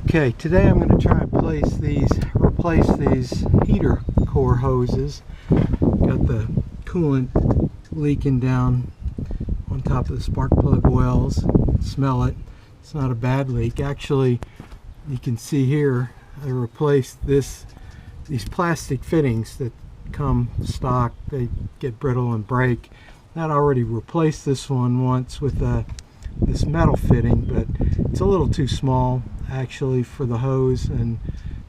Okay, today I'm going to try and replace these heater core hoses. Got the coolant leaking down on top of the spark plug wells. Smell it. It's not a bad leak. Actually, you can see here I replaced these plastic fittings that come stock. They get brittle and break. I'd already replaced this one once with this metal fitting, but it's a little too small actually for the hose, and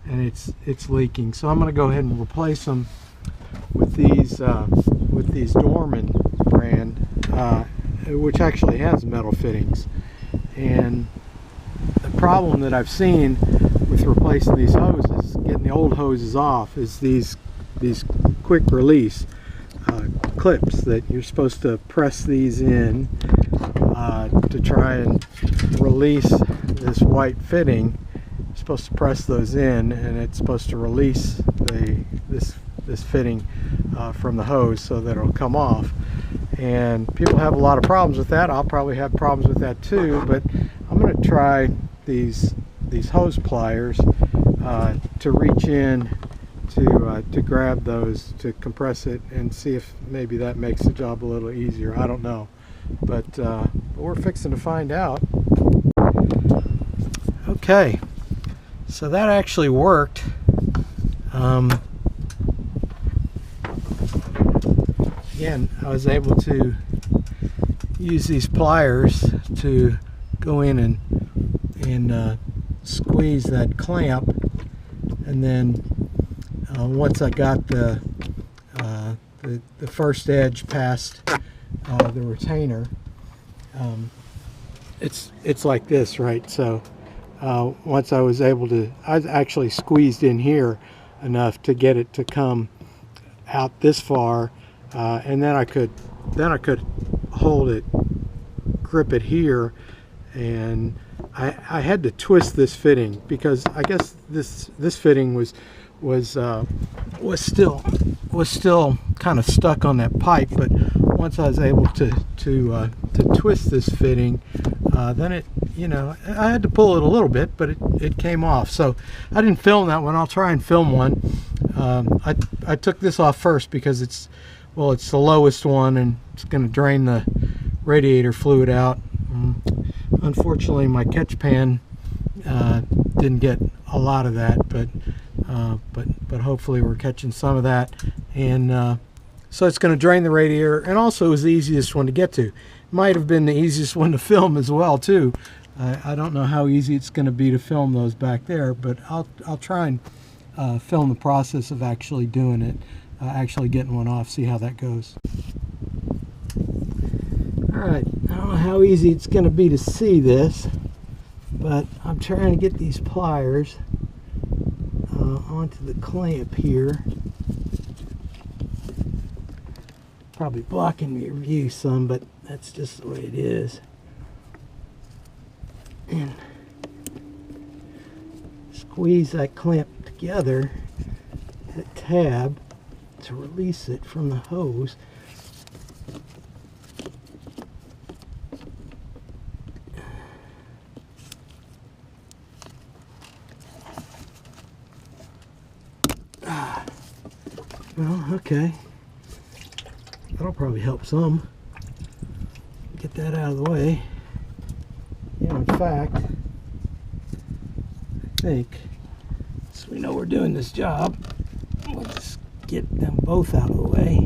it's leaking. So I'm going to go ahead and replace them with these Dorman brand, which actually has metal fittings. And the problem that I've seen with replacing these hoses, getting the old hoses off, is these quick release clips that you're supposed to press these in to try and release this white fitting. You're supposed to press those in, and it's supposed to release this fitting from the hose so that it'll come off. And people have a lot of problems with that. I'll probably have problems with that too, but I'm going to try these hose pliers to reach in to grab those, to compress it, and see if maybe that makes the job a little easier. I don't know, but we're fixing to find out. Okay, so that actually worked. Again, I was able to use these pliers to go in and squeeze that clamp, and then once I got the first edge past the retainer, it's like this, right? So once I was able to, I actually squeezed in here enough to get it to come out this far, and then I could hold it, grip it here, and I had to twist this fitting because I guess this fitting was still kind of stuck on that pipe. But once I was able to twist this fitting, then it, I had to pull it a little bit, but it came off. So I didn't film that one. I'll try and film one. I took this off first because it's the lowest one, and it's going to drain the radiator fluid out. Unfortunately, my catch pan didn't get a lot of that, but hopefully we're catching some of that. And so it's going to drain the radiator, and also it was the easiest one to get to. Might have been the easiest one to film as well too. I don't know how easy it's going to be to film those back there, but I'll try and film the process of actually doing it, actually getting one off, see how that goes. Alright, I don't know how easy it's going to be to see this, but I'm trying to get these pliers onto the clamp here. Probably blocking your view some, but that's just the way it is. And squeeze that clamp together, the tab, to release it from the hose. Well, okay. That'll probably help some. Get that out of the way. In fact, I think, so we know we're doing this job, we'll just get them both out of the way.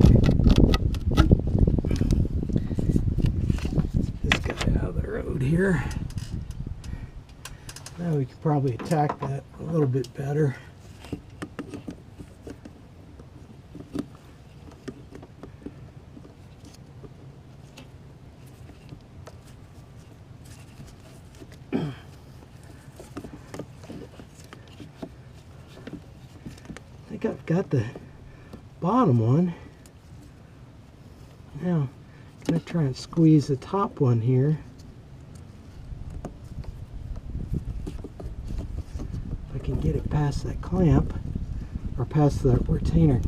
This guy out of the road here. Now we could probably attack that a little bit better. I think I've got the bottom one. Now I'm going to try and squeeze the top one here. If I can get it past that clamp, or past the retainer.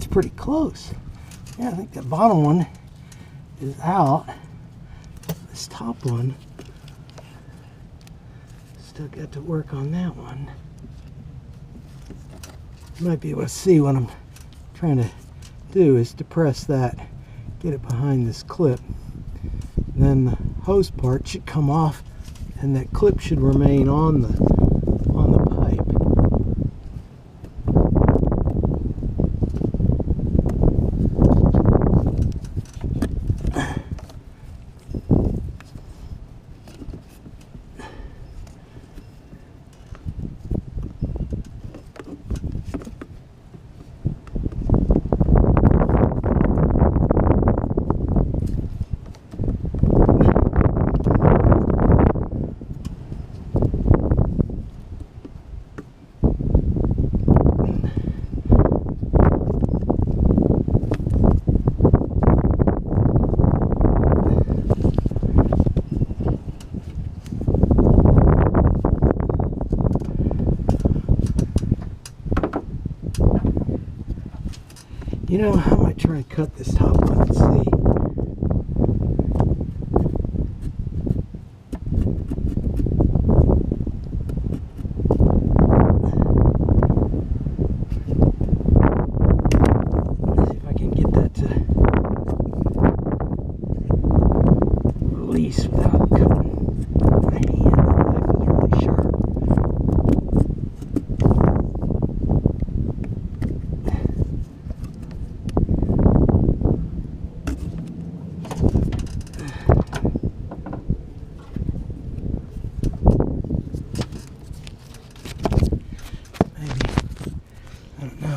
pretty close. Yeah, I think that bottom one is out. This top one, still got to work on that one. You might be able to see what I'm trying to do is depress that, get it behind this clip. And then the hose part should come off, and that clip should remain on the pipe. You know, I might try and cut this top one and see. See if I can get that to release without cutting my hand. The knife is really sharp.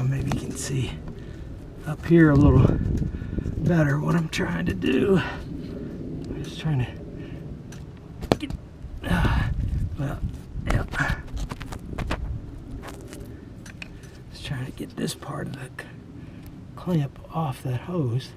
Maybe you can see up here a little better what I'm trying to do. I'm just trying to get, well, yeah. Just trying to get this part of the clamp off that hose.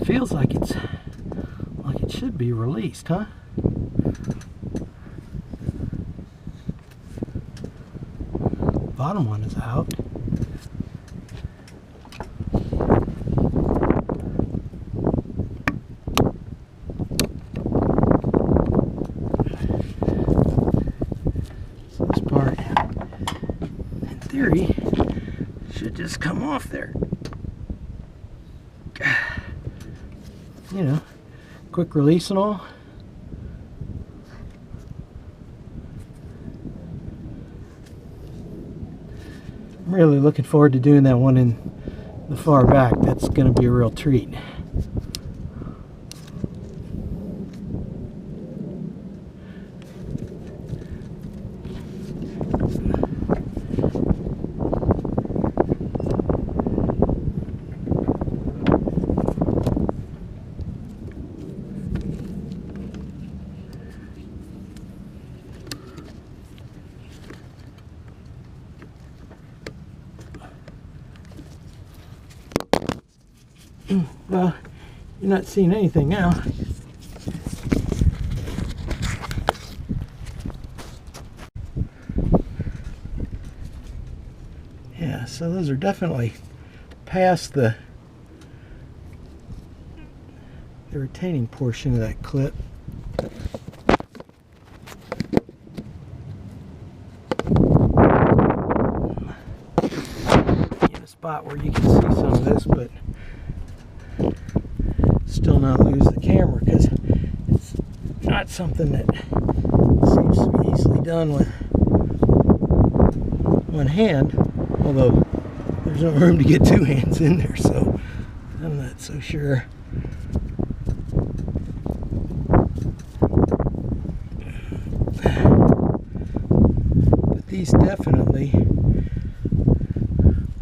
Feels like it should be released, huh? Bottom one is out. So this part, in theory, should just come off there. You know, quick release and all. I'm really looking forward to doing that one in the far back. That's going to be a real treat. Well, you're not seeing anything now. Yeah, so those are definitely past the the retaining portion of that clip. In a spot where you can see some of this, but still not lose the camera, because it's not something that seems to be easily done with one hand, although there's no room to get two hands in there, so I'm not so sure. But these definitely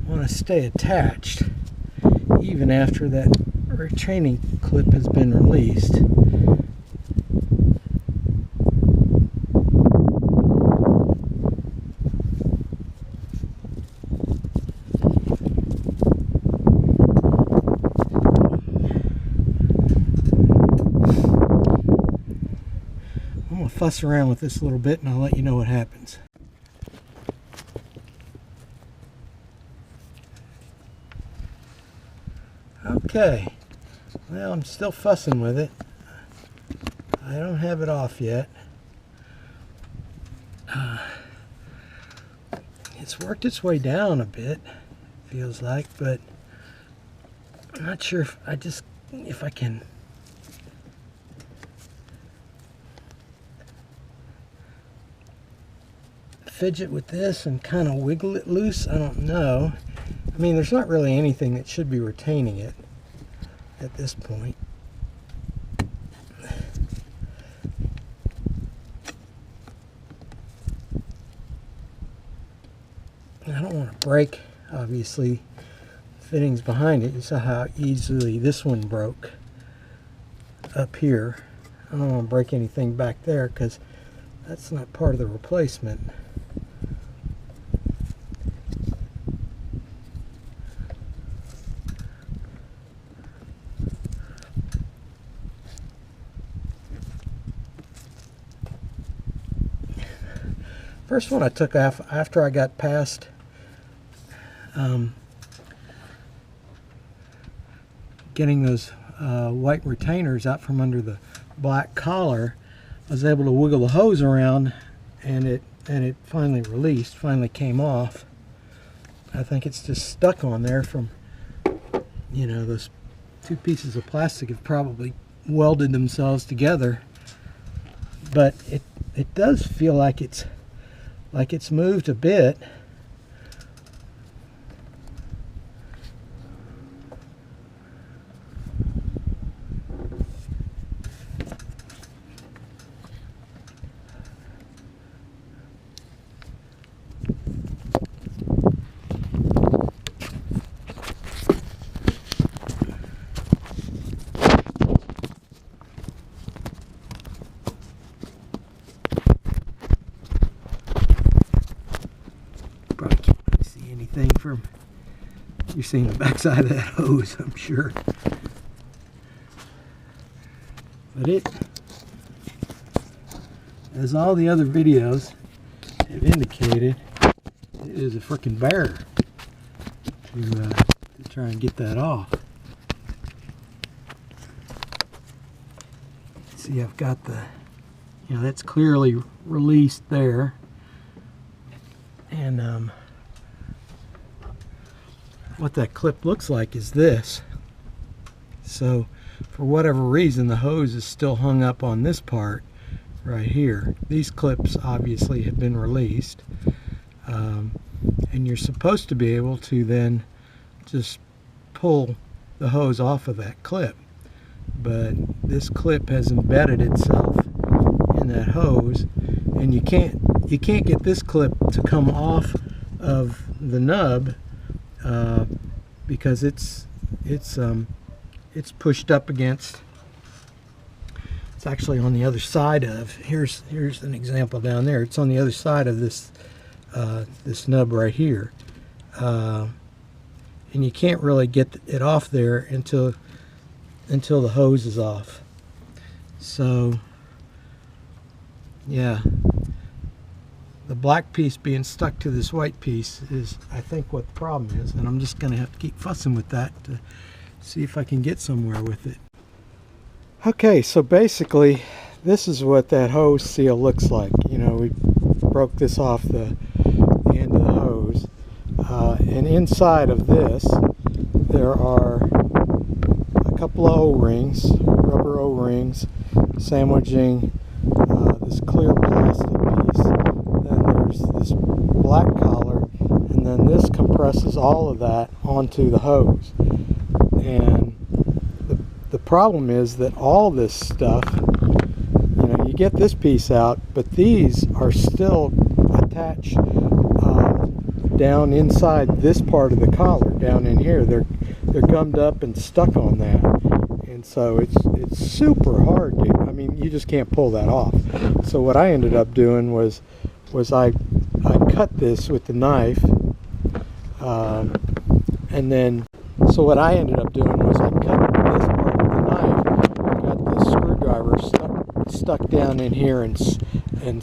want to stay attached even after that retaining clip has been released. I'm going to fuss around with this a little bit and I'll let you know what happens. Okay, well, I'm still fussing with it. I don't have it off yet. It's worked its way down a bit, feels like, but I'm not sure if I can fidget with this and kind of wiggle it loose. I don't know. I mean, there's not really anything that should be retaining it at this point. I don't want to break, obviously, fittings behind it. You saw how easily this one broke up here. I don't want to break anything back there because that's not part of the replacement. First one I took off after I got past getting those white retainers out from under the black collar. I was able to wiggle the hose around and it finally released, finally came off. I think it's just stuck on there from, you know, those two pieces of plastic have probably welded themselves together. But it does feel like it's moved a bit. Probably can't really see anything from, you're seeing the backside of that hose, I'm sure. But it, as all the other videos have indicated, it is a freaking bear to try and get that off. See, I've got the, you know, that's clearly released there. And what that clip looks like is this. So for whatever reason, the hose is still hung up on this part right here. These clips obviously have been released, and you're supposed to be able to then just pull the hose off of that clip, but this clip has embedded itself in that hose, and you can't get this clip to come off of the nub because it's pushed up against. It's actually on the other side of, here's an example down there. It's on the other side of this this nub right here, and you can't really get it off there until the hose is off. So yeah, the black piece being stuck to this white piece is, I think, what the problem is, and I'm just going to have to keep fussing with that to see if I can get somewhere with it. Okay, so basically this is what that hose seal looks like. You know, we broke this off the end of the hose, and inside of this there are a couple of O-rings, rubber O-rings, sandwiching this clear plastic piece. Then there's this black collar, and then this compresses all of that onto the hose. And the problem is that all this stuff, you know, you get this piece out, but these are still attached down inside this part of the collar, down in here. They're gummed up and stuck on that, and so it's super hard to, I mean, you just can't pull that off. So what I ended up doing was I cut this with the knife, and then so what I ended up doing was I cut this part with the knife, got this screwdriver stuck down in here, and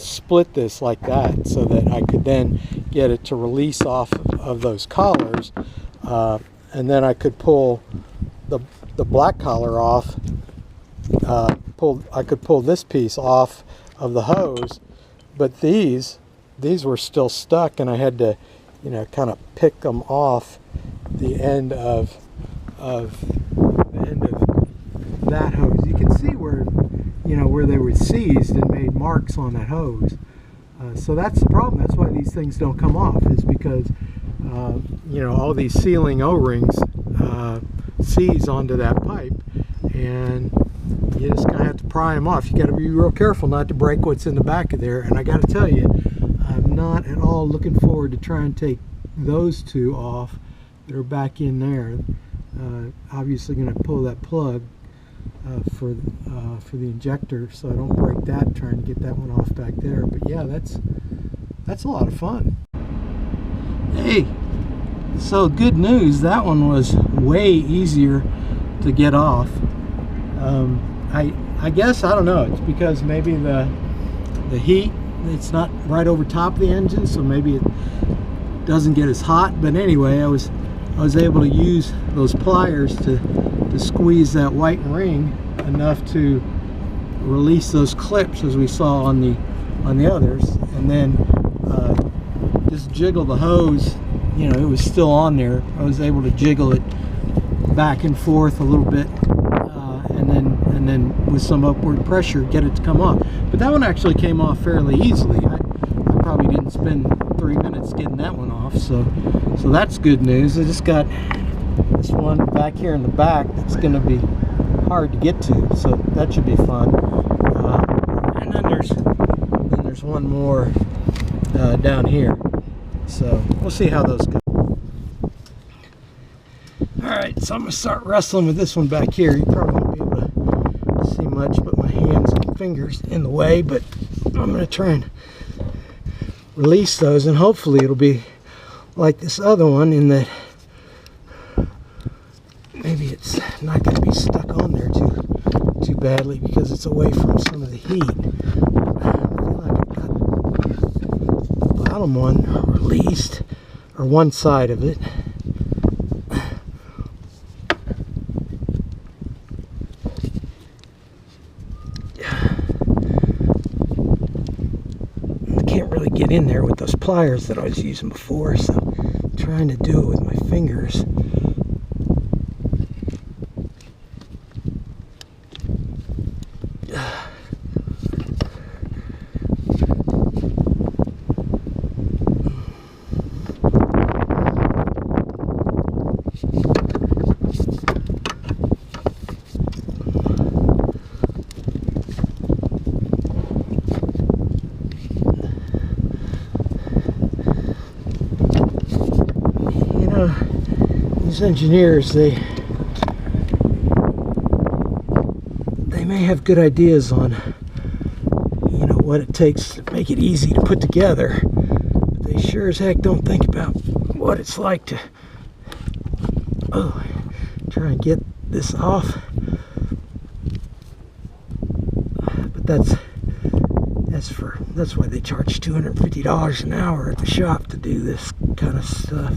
split this like that, so that I could then get it to release off of those collars, and then I could pull the black collar off. I could pull this piece off of the hose, but these were still stuck, and I had to, you know, kind of pick them off the end of that hose. You can see where, you know, where they were seized and made marks on that hose. So that's the problem. That's why these things don't come off, is because you know, all these sealing O-rings seize onto that pipe, and you just kind of have to pry them off. You got to be real careful not to break what's in the back of there. And I got to tell you, I'm not at all looking forward to trying to take those two off that are back in there. Obviously going to pull that plug for the injector, so I don't break that, trying to get that one off back there. But yeah, that's a lot of fun. Hey, so good news, that one was way easier to get off. I guess, I don't know, it's because maybe the heat, it's not right over top of the engine, so maybe it doesn't get as hot. But anyway, I was able to use those pliers to squeeze that white ring enough to release those clips, as we saw on the others, and then just jiggle the hose. You know, it was still on there. I was able to jiggle it back and forth a little bit, and then with some upward pressure get it to come off. But that one actually came off fairly easily. I probably didn't spend 3 minutes getting that one off, so that's good news. I just got this one back here in the back that's going to be hard to get to, so that should be fun. And then there's one more down here, so we'll see how those go. Alright, so I'm going to start wrestling with this one back here. You probably won't be able to see much, but my hands and fingers in the way, but I'm going to try and release those, and hopefully it'll be like this other one, in that maybe it's not going to be stuck on there too badly, because it's away from some of the heat. I feel like I've got the bottom one released, or one side of it. Get in there with those pliers that I was using before, so I'm trying to do it with my fingers. These engineers, they may have good ideas on, you know, what it takes to make it easy to put together, but they sure as heck don't think about what it's like to try and get this off. But that's why they charge $250 an hour at the shop to do this kind of stuff.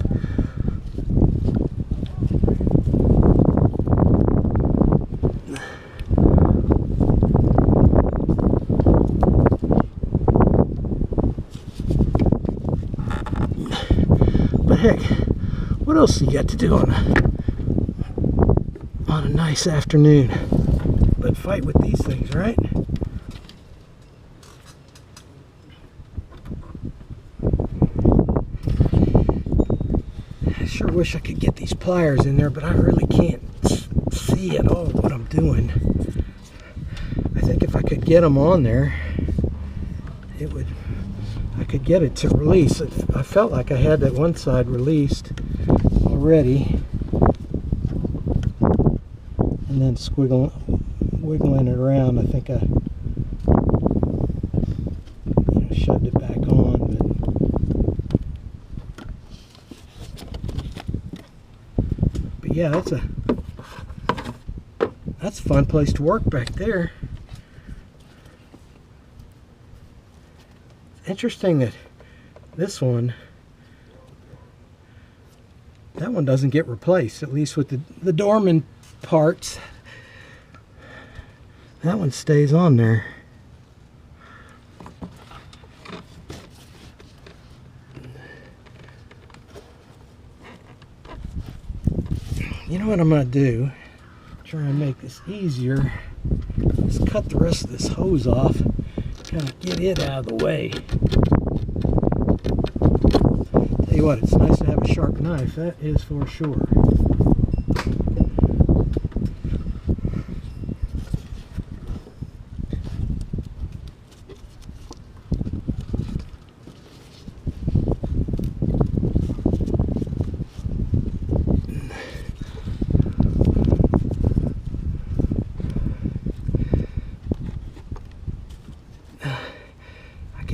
heck, what else you got to do on a nice afternoon but fight with these things, right? I sure wish I could get these pliers in there, but I really can't see at all what I'm doing. I think if I could get them on there, I could get it to release. I felt like I had that one side released already, and then wiggling it around, I think I shoved it back on. But yeah, that's a fun place to work back there. Interesting that that one doesn't get replaced, at least with the Dorman parts. That one stays on there. You know what I'm going to do? Try and make this easier. Let's cut the rest of this hose off. Kind of get it out of the way. Tell you what, it's nice to have a sharp knife, that is for sure.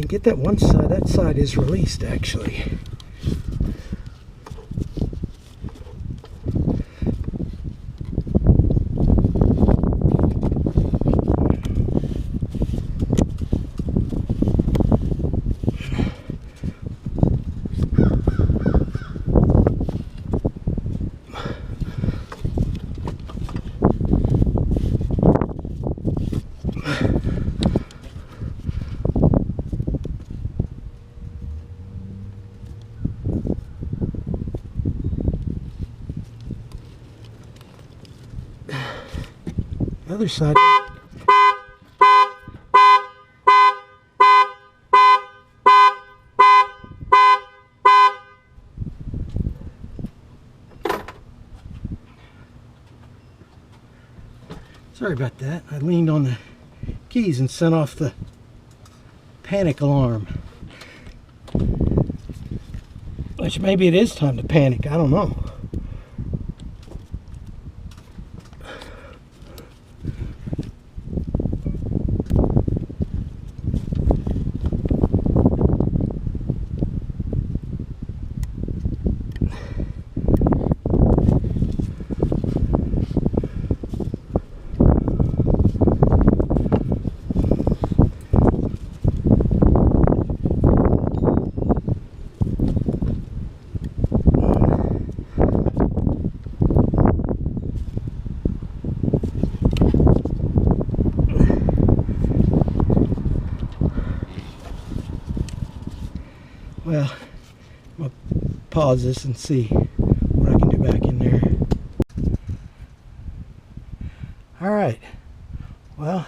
Get that one side, that side is released actually. Other side. Sorry about that. I leaned on the keys and sent off the panic alarm. Which maybe it is time to panic, I don't know. Well, I'm going to pause this and see what I can do back in there. Alright, well,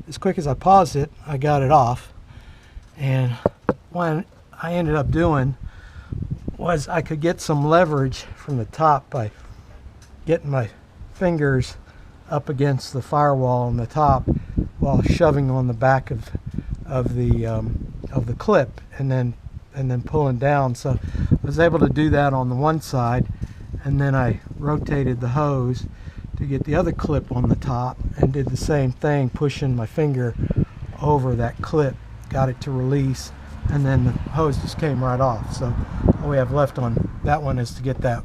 as quick as I paused it, I got it off. And what I ended up doing was I could get some leverage from the top by getting my fingers up against the firewall on the top while shoving on the back of the clip, and then pulling down. So I was able to do that on the one side, and then I rotated the hose to get the other clip on the top and did the same thing, pushing my finger over that clip, got it to release, and then the hose just came right off. So all we have left on that one is to get that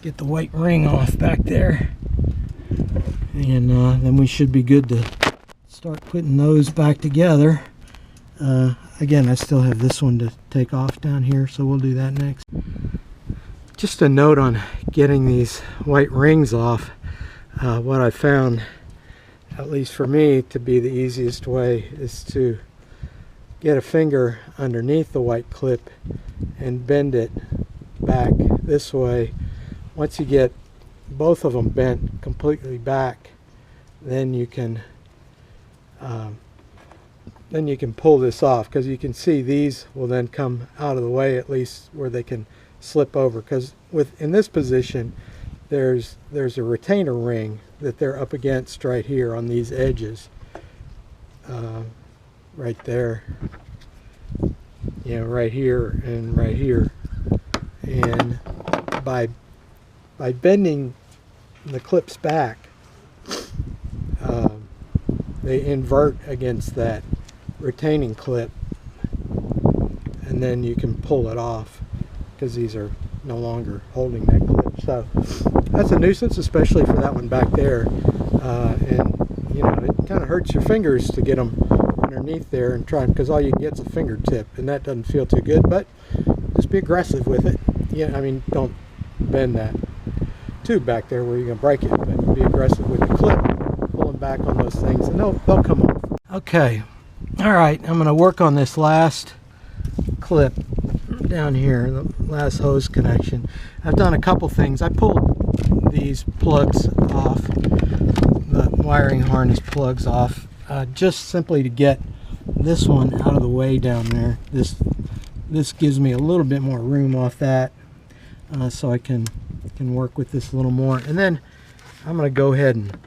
get the white ring off back there, and then we should be good to start putting those back together. Again, I still have this one to take off down here, so we'll do that next. Just a note on getting these white rings off. What I found, at least for me, to be the easiest way is to get a finger underneath the white clip and bend it back this way. Once you get both of them bent completely back, then you can pull this off, because you can see these will then come out of the way, at least where they can slip over, because in this position there's a retainer ring that they're up against right here on these edges, right there, right here and right here. And by bending the clips back, they invert against that retaining clip, and then you can pull it off, because these are no longer holding that clip. So that's a nuisance, especially for that one back there. And it kind of hurts your fingers to get them underneath there and try, because all you get is a fingertip, and that doesn't feel too good. But just be aggressive with it. Don't bend that tube back there where you're gonna break it, but be aggressive with the clip, pulling back on those things, and they'll come off. Okay, all right, I'm gonna work on this last clip down here, the last hose connection. I've done a couple things. I pulled these plugs off, the wiring harness plugs off, just simply to get this one out of the way down there. This gives me a little bit more room off that, so I can work with this a little more. And then I'm going to go ahead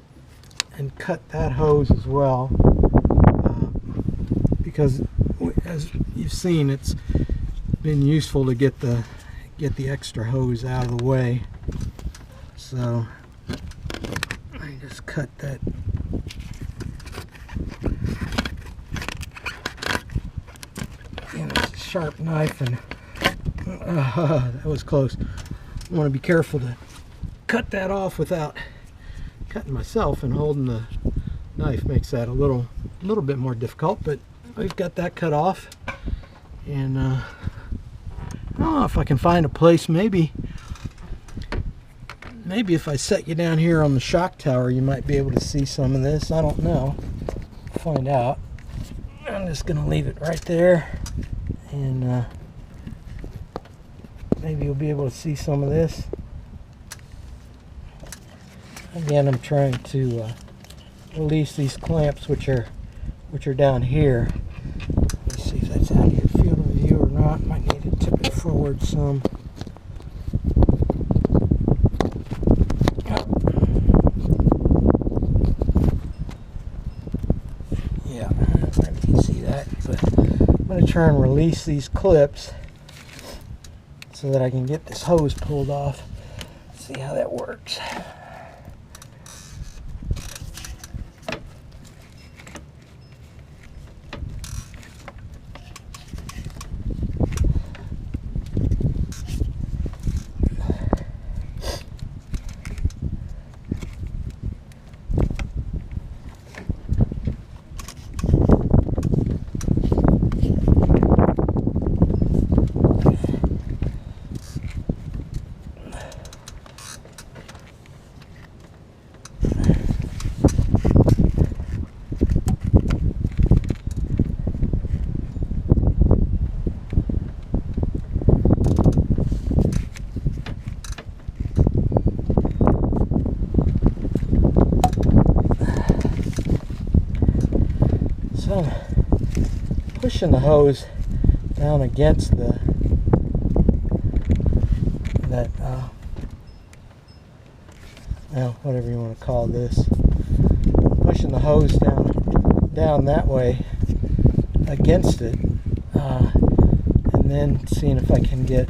and cut that hose as well, because as you've seen, it's been useful to get the extra hose out of the way. So I just cut that. It's a sharp knife, and that was close. I want to be careful to cut that off without cutting myself, and holding the knife makes that a little bit more difficult. But we've got that cut off, and I don't know if I can find a place. Maybe if I set you down here on the shock tower, you might be able to see some of this. I don't know. Find out. I'm just gonna leave it right there, and maybe you'll be able to see some of this. Again, I'm trying to release these clamps, which are down here. Let's see if that's out of your field of view or not. Might need to tip it forward some. Yeah, maybe you can see that. But I'm going to try and release these clips so that I can get this hose pulled off. See how that works. So I'm pushing the hose down against whatever you want to call this, pushing the hose down that way against it, and then seeing if I can get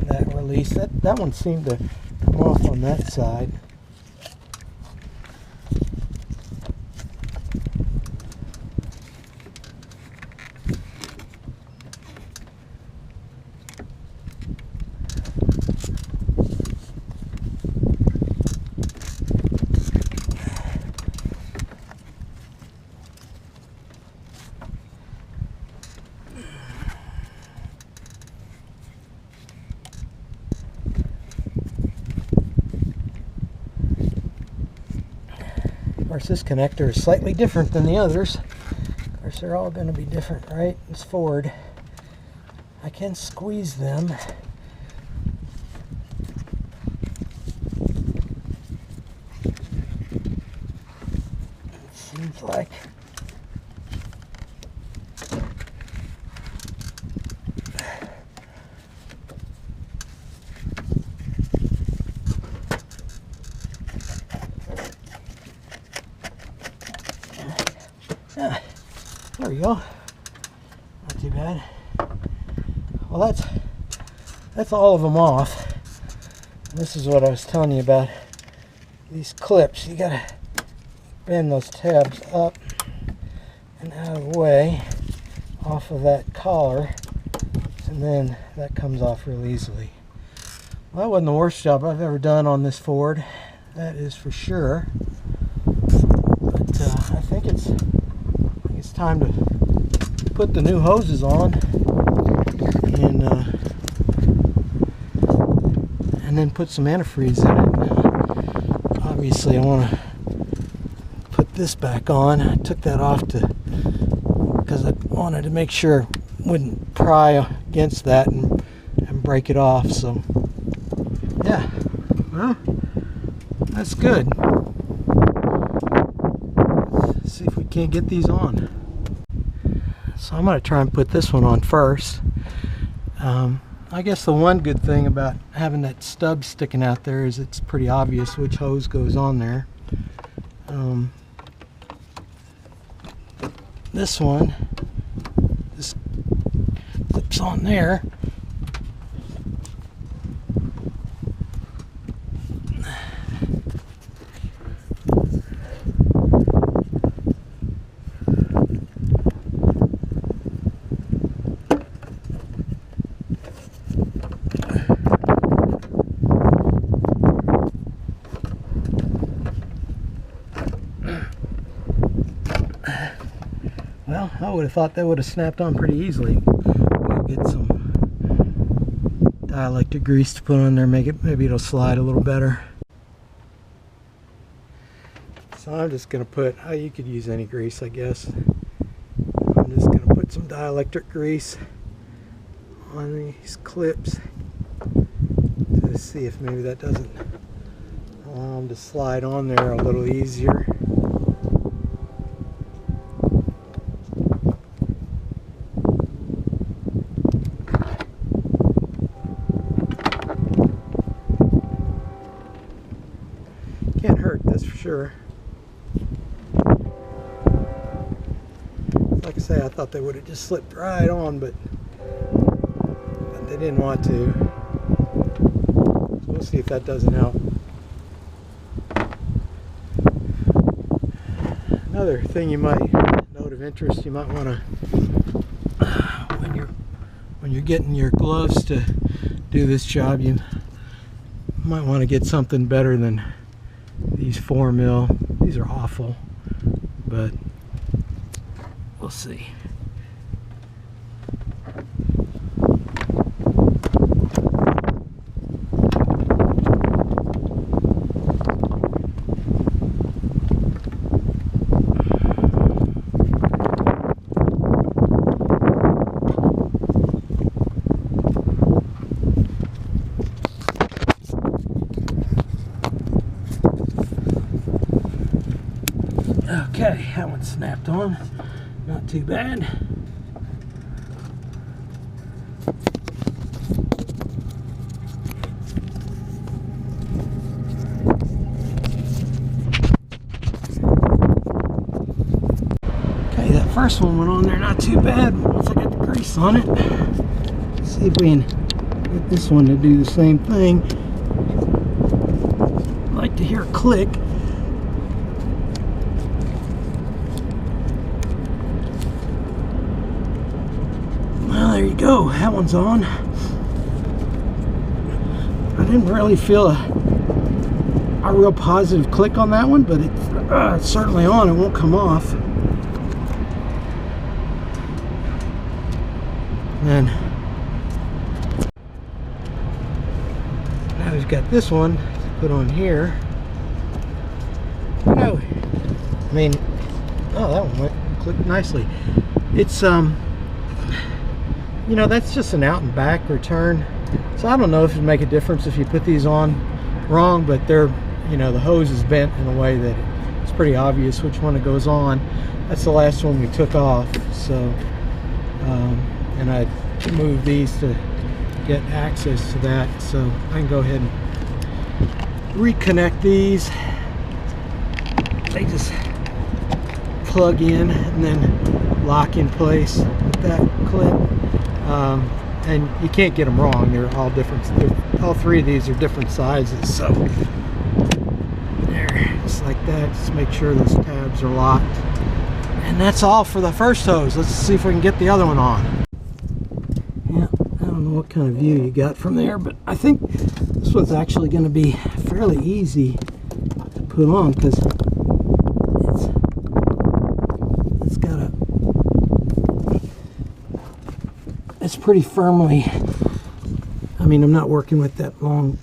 that release. That one seemed to come off on that side. Of course, this connector is slightly different than the others. Of course, are all going to be different, right? It's Ford. I can squeeze them. It seems like there we go. Not too bad. Well, that's all of them off. And this is what I was telling you about. These clips, you gotta bend those tabs up and out of the way off of that collar, and then that comes off real easily. Well, that wasn't the worst job I've ever done on this Ford, that is for sure. But I think it's time to put the new hoses on and then put some antifreeze in it. Obviously I want to put this back on. I took that off because I wanted to make sure it wouldn't pry against that and break it off. So yeah, well, that's good. Let's see if we can't get these on. So I'm going to try and put this one on first. I guess the one good thing about having that stub sticking out there is it's pretty obvious which hose goes on there. This one just clips on there. Well, I would have thought that would have snapped on pretty easily. We'll get some dielectric grease to put on there, maybe it'll slide a little better. So I'm just going to put, you could use any grease, I guess. I'm just going to put some dielectric grease on these clips to see if maybe that doesn't allow them to slide on there a little easier. Can't hurt, that's for sure. Like I say, I thought they would have just slipped right on, but they didn't want to. So we'll see if that doesn't help. Another thing you might note of interest, you might want to, when you're getting your gloves to do this job, you might want to get something better than these 4mm. These are awful, but we'll see. Okay, that one snapped on. Not too bad. Okay, that first one went on there not too bad. Once I got the grease on it, let's see if we can get this one to do the same thing. I like to hear a click. There you go, that one's on. I didn't really feel a real positive click on that one, but it's certainly on. It won't come off. And now we've got this one to put on here. No, I mean, oh, that one clicked nicely. It's you know, that's just an out and back return. So I don't know if it'd make a difference if you put these on wrong, but they're, you know, the hose is bent in a way that it's pretty obvious which one it goes on. That's the last one we took off. So and I moved these to get access to that, so I can go ahead and reconnect these. They just plug in and then lock in place with that clip, and you can't get them wrong. They're all different. All three of these are different sizes, so there, just like that. Just make sure those tabs are locked, and that's all for the first hose. Let's see if we can get the other one on. Yeah, I don't know what kind of view you got from there, but I think this one's actually going to be fairly easy to put on because it's pretty firmly, I mean, I'm not working with that long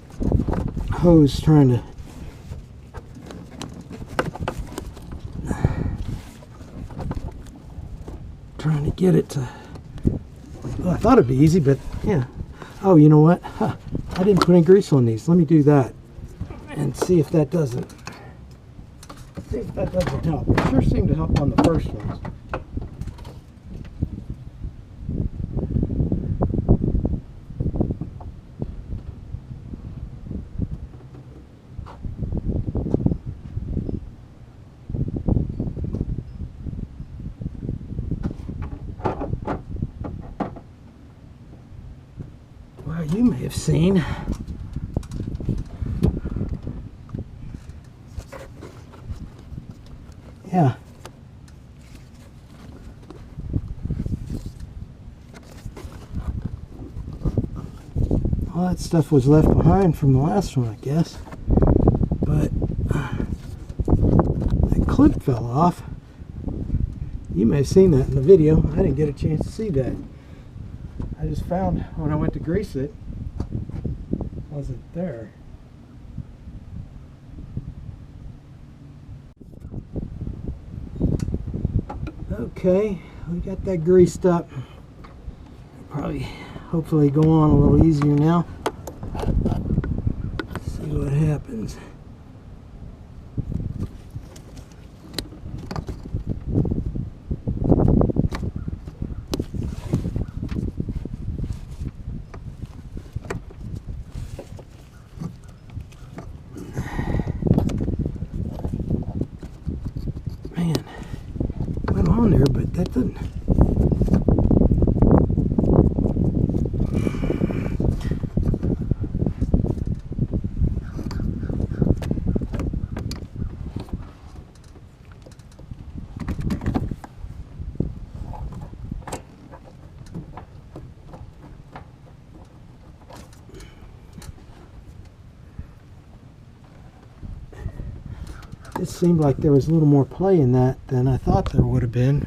hose trying to get it to, well, I thought it'd be easy, but yeah. Oh, you know what? Huh, I didn't put any grease on these. Let me do that and see if that doesn't help. It sure seemed to help on the first ones. Well, you may have seen yeah. All that stuff was left behind from the last one, I guess. But that clip fell off. You may have seen that in the video. I didn't get a chance to see that. I just found when I went to grease it, it wasn't there. Okay, we got that greased up. Probably, hopefully go on a little easier now. Let's see what happens. Man, went on there, but that doesn't. It seemed like there was a little more play in that than I thought there would have been,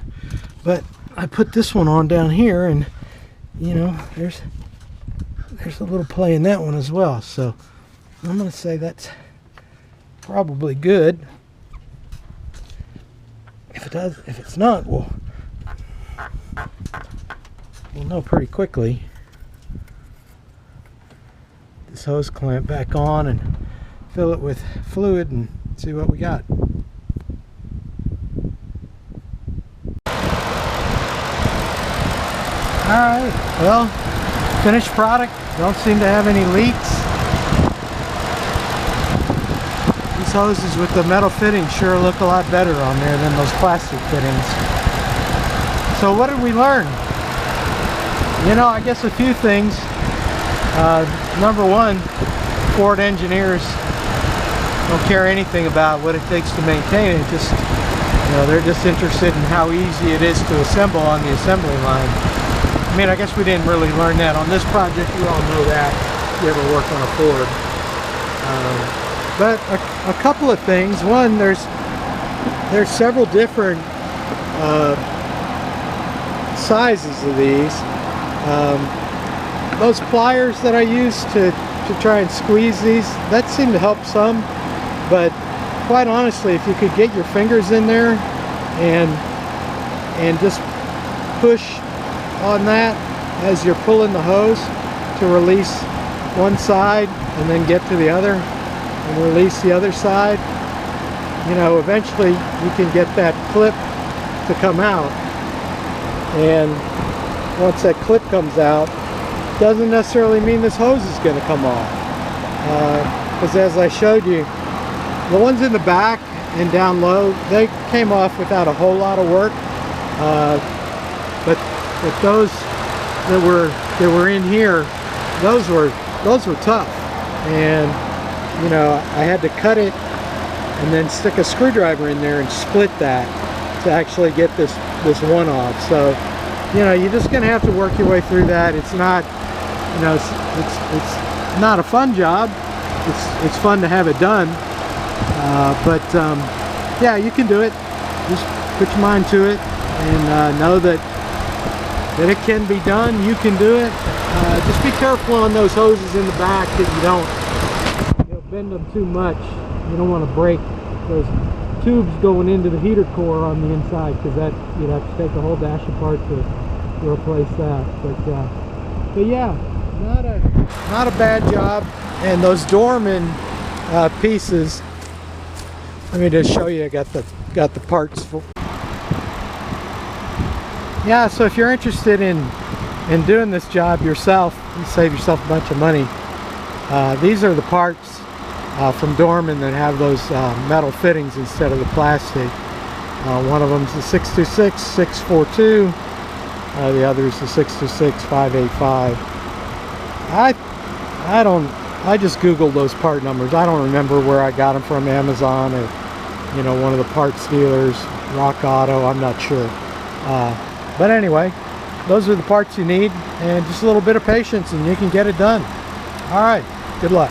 but I put this one on down here, and you know, there's a little play in that one as well. So I'm going to say that's probably good. If it does, if it's not, we'll know pretty quickly. This hose clamp back on and fill it with fluid and see what we got. Alright, well, finished product. Don't seem to have any leaks. These hoses with the metal fittings sure look a lot better on there than those plastic fittings. So what did we learn? You know, I guess a few things. Number one, Ford engineers don't care anything about what it takes to maintain it. Just, you know, they're just interested in how easy it is to assemble on the assembly line. I mean, I guess we didn't really learn that on this project. You all know that if you ever work on a Ford. But a couple of things. One, there's several different sizes of these. Those pliers that I used to try and squeeze these, that seemed to help some. But quite honestly, if you could get your fingers in there and just push on that as you're pulling the hose to release one side and then get to the other and release the other side, you know, eventually you can get that clip to come out. And once that clip comes out, doesn't necessarily mean this hose is going to come off. Because as I showed you, the ones in the back and down low, they came off without a whole lot of work. But those that were in here, those were tough. And you know, I had to cut it and then stick a screwdriver in there and split that to actually get this one off. So, you know, you're just gonna have to work your way through that. It's not, you know, it's not a fun job. It's fun to have it done, but yeah, you can do it. Just put your mind to it and know that it can be done. You can do it. Just be careful on those hoses in the back that you don't bend them too much. You don't want to break those tubes going into the heater core on the inside, because that you'd have to take the whole dash apart to replace that. But yeah, not a bad job. And those Dorman pieces, let me just show you. I got the parts for. Yeah, so if you're interested in doing this job yourself, you save yourself a bunch of money. These are the parts from Dorman that have those metal fittings instead of the plastic. One of them is the 626 642. The other is the 626 585. I just googled those part numbers. I don't remember where I got them from, Amazon or, you know, one of the parts dealers, Rock Auto, I'm not sure. But anyway, those are the parts you need, and just a little bit of patience and you can get it done. All right, good luck.